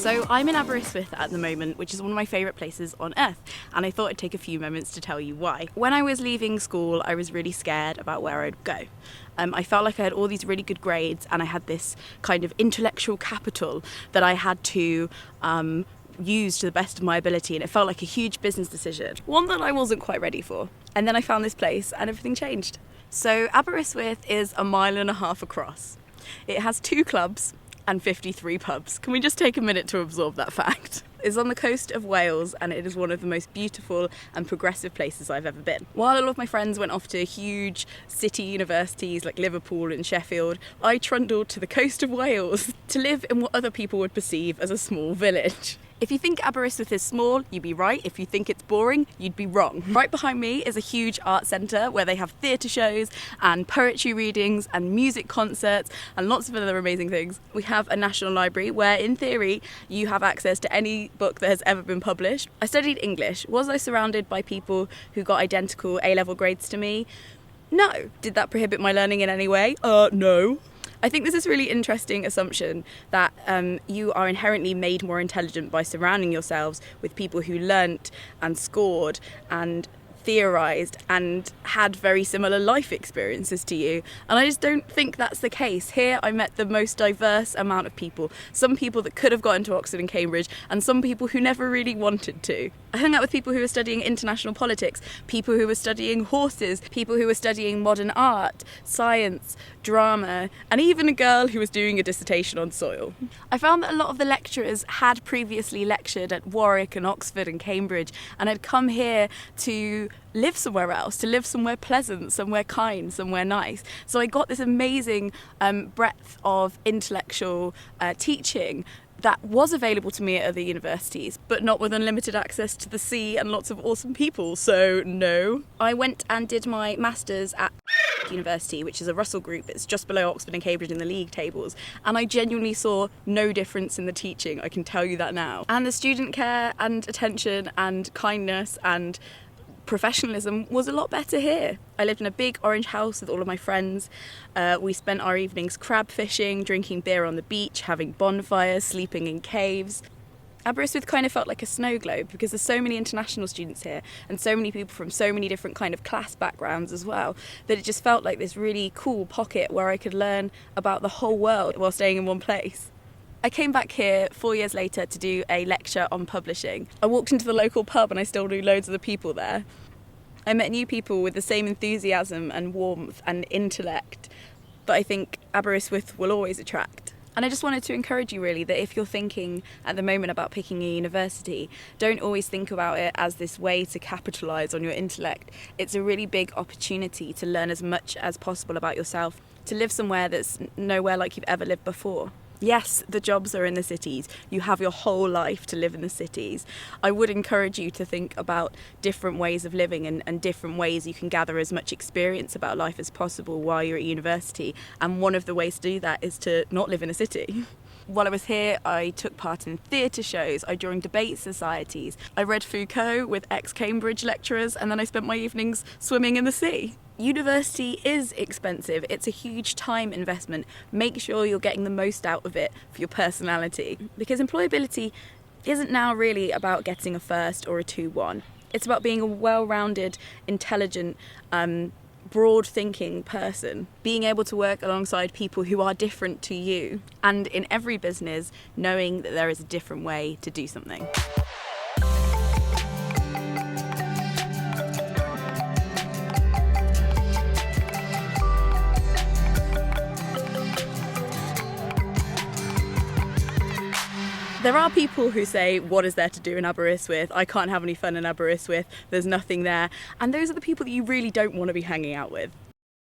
So I'm in Aberystwyth at the moment, which is one of my favourite places on earth, and I thought I'd take a few moments to tell you why. When I was leaving school, I was really scared about where I'd go. I felt like I had all these really good grades and I had this kind of intellectual capital that I had to use to the best of my ability, and it felt like a huge business decision, one that I wasn't quite ready for. And then I found this place and everything changed. So Aberystwyth is 1.5 miles across. It has 2 clubs and 53 pubs. Can we just take a minute to absorb that fact? It's on the coast of Wales and it is one of the most beautiful and progressive places I've ever been. While a lot of my friends went off to huge city universities like Liverpool and Sheffield, I trundled to the coast of Wales to live in what other people would perceive as a small village. If you think Aberystwyth is small, you'd be right. If you think it's boring, you'd be wrong. Right behind me is a huge art centre where they have theatre shows and poetry readings and music concerts and lots of other amazing things. We have a national library where, in theory, you have access to any book that has ever been published. I studied English. Was I surrounded by people who got identical A-level grades to me? No. Did that prohibit my learning in any way? No. I think there's this really interesting assumption that you are inherently made more intelligent by surrounding yourselves with people who learnt and scored and theorised and had very similar life experiences to you. And I just don't think that's the case. Here I met the most diverse amount of people. Some people that could have got into Oxford and Cambridge and some people who never really wanted to. I hung out with people who were studying international politics, people who were studying horses, people who were studying modern art, science, drama, and even a girl who was doing a dissertation on soil. I found that a lot of the lecturers had previously lectured at Warwick and Oxford and Cambridge and had come here to live somewhere else, to live somewhere pleasant, somewhere kind, somewhere nice. So I got this amazing breadth of intellectual teaching that was available to me at other universities, but not with unlimited access to the sea and lots of awesome people, so no. I went and did my master's at University, which is a Russell group. It's just below Oxford and Cambridge in the league tables, and I genuinely saw no difference in the teaching, I can tell you that now. And the student care and attention and kindness and professionalism was a lot better here. I lived in a big orange house with all of my friends. We spent our evenings crab fishing, drinking beer on the beach, having bonfires, sleeping in caves. Aberystwyth kind of felt like a snow globe because there's so many international students here and so many people from so many different kind of class backgrounds as well, that it just felt like this really cool pocket where I could learn about the whole world while staying in one place. I came back here 4 years later to do a lecture on publishing. I walked into the local pub and I still knew loads of the people there. I met new people with the same enthusiasm and warmth and intellect that I think Aberystwyth will always attract. And I just wanted to encourage you really that if you're thinking at the moment about picking a university, don't always think about it as this way to capitalise on your intellect. It's a really big opportunity to learn as much as possible about yourself, to live somewhere that's nowhere like you've ever lived before. Yes, the jobs are in the cities. You have your whole life to live in the cities. I would encourage you to think about different ways of living and different ways you can gather as much experience about life as possible while you're at university. And one of the ways to do that is to not live in a city. While I was here, I took part in theatre shows, I joined debate societies, I read Foucault with ex-Cambridge lecturers, and then I spent my evenings swimming in the sea. University is expensive. It's a huge time investment. Make sure you're getting the most out of it for your personality, because employability isn't now really about getting a first or a 2-1. It's about being a well-rounded, intelligent, broad-thinking person, being able to work alongside people who are different to you, and in every business, knowing that there is a different way to do something. There are people who say, what is there to do in Aberystwyth? I can't have any fun in Aberystwyth, there's nothing there. And those are the people that you really don't want to be hanging out with.